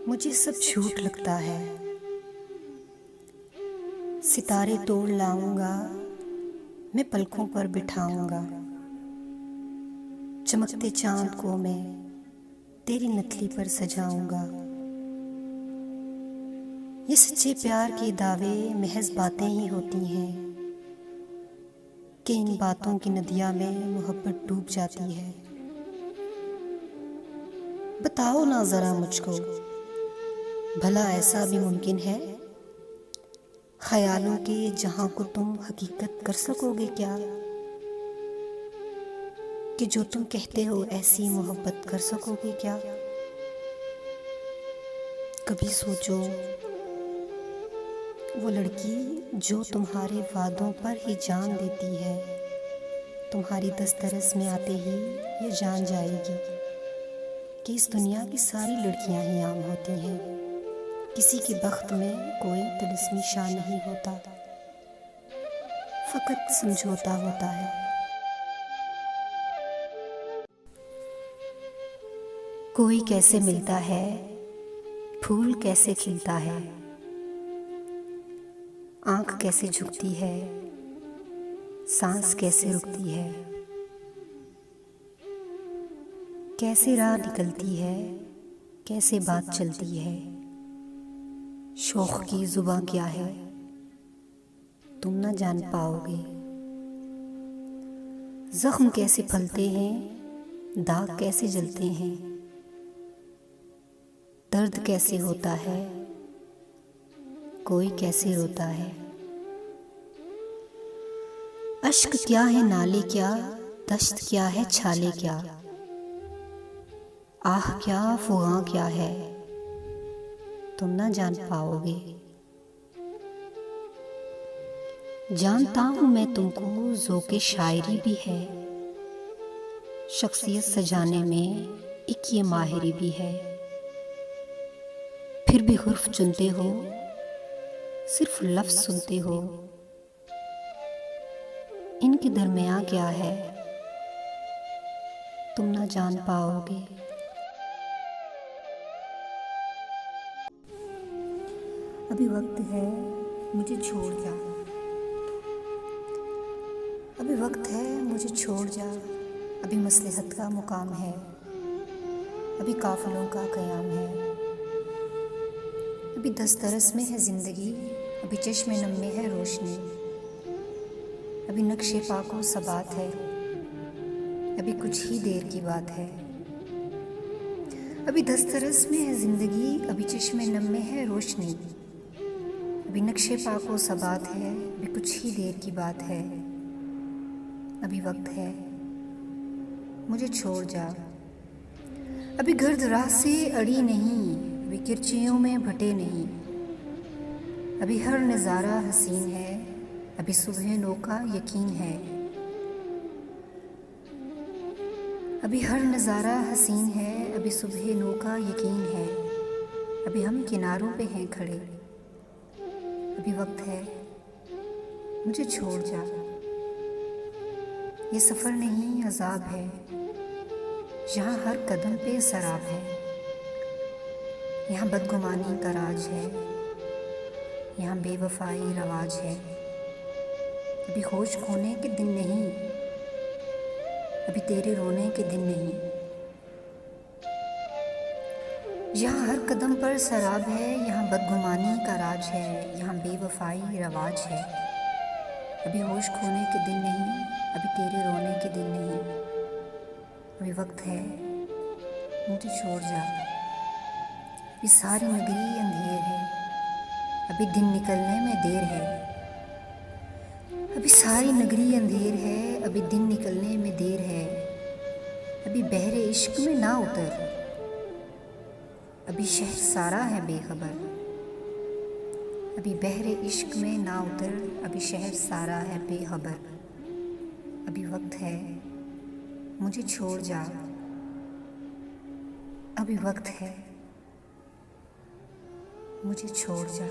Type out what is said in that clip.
मुझे सब झूठ लगता है। सितारे तोड़ लाऊंगा, मैं पलकों पर बिठाऊंगा। चमकते चांद को मैं तेरी नथली पर सजाऊंगा। ये सच्चे प्यार के दावे महज बातें ही होती हैं कि इन बातों की नदियां में मोहब्बत डूब जाती है। बताओ ना जरा मुझको, भला ऐसा भी मुमकिन है? ख्यालों के जहां को तुम हकीकत कर सकोगे क्या? कि जो तुम कहते हो ऐसी मोहब्बत कर सकोगे क्या? कभी सोचो, वो लड़की जो तुम्हारे वादों पर ही जान देती है, तुम्हारी दस्तरस में आते ही ये जान जाएगी कि इस दुनिया की सारी लड़कियां ही आम होती हैं। किसी के बख्त में कोई तिलिस्मी शान नहीं होता, फकत समझौता होता है। कोई कैसे मिलता है, फूल कैसे खिलता है, आंख कैसे झुकती है, सांस कैसे रुकती है, कैसे राह निकलती है, कैसे बात चलती है। शौक की जुबां क्या है तुम न जान पाओगे। जख्म कैसे फलते हैं, दाग कैसे जलते हैं, दर्द कैसे होता है, कोई कैसे रोता है। अश्क क्या है नाले क्या, दश्त क्या है छाले क्या, आह क्या फुगां क्या है तुम ना जान पाओगे। जानता हूं मैं तुमको ज़ौक़े शायरी भी है, शख्सियत सजाने में एक ये माहिरी भी है। फिर भी हुर्फ चुनते हो, सिर्फ लफ्ज़ सुनते हो, इनके दरमियाँ क्या है तुम ना जान पाओगे। अभी वक्त है मुझे छोड़ जा, अभी वक्त है मुझे छोड़ जा। अभी मसलहत का मुकाम है, अभी काफ़िलों का क़याम है। अभी दस्तरस में है ज़िंदगी, अभी चश्मे नम में है रोशनी। अभी नक्शे पाको सबात है, अभी कुछ ही देर की बात है। अभी दस्तरस में है ज़िंदगी, अभी चश्मे नम में है रोशनी। अभी नक्शे पाको सबात है, अभी कुछ ही देर की बात है। अभी वक्त है मुझे छोड़ जा। अभी गर्द राह से अड़ी नहीं, अभी किरचियों में भटे नहीं। अभी हर नज़ारा हसीन है, अभी सुबह नो का यकीन है। अभी हर नज़ारा हसीन है, अभी सुबह नो का यकीन है। अभी हम किनारों पे हैं खड़े, अभी वक्त है मुझे छोड़ जा। ये सफ़र नहीं अज़ाब है, यहाँ हर कदम पे सराब है। यहाँ बदगुमानी का राज है, यहाँ बेवफाई रवाज है। अभी होश खोने के दिन नहीं, अभी तेरे रोने के दिन नहीं। यहाँ हर कदम पर शराब है, यहाँ बदगुमानी का राज है, यहाँ बेवफाई रवाज है। अभी होश खोने के दिन नहीं, अभी तेरे रोने के दिन नहीं। अभी वक्त है मुझे छोड़ जा। अभी सारी नगरी अंधेर है, अभी दिन निकलने में देर है। अभी सारी नगरी अंधेर है, अभी दिन निकलने में देर है। अभी बहरे इश्क में ना उतर, अभी शहर सारा है बेखबर। अभी बहरे इश्क में ना उतर, अभी शहर सारा है बेखबर। अभी वक्त है मुझे छोड़ जा। अभी वक्त है मुझे छोड़ जा।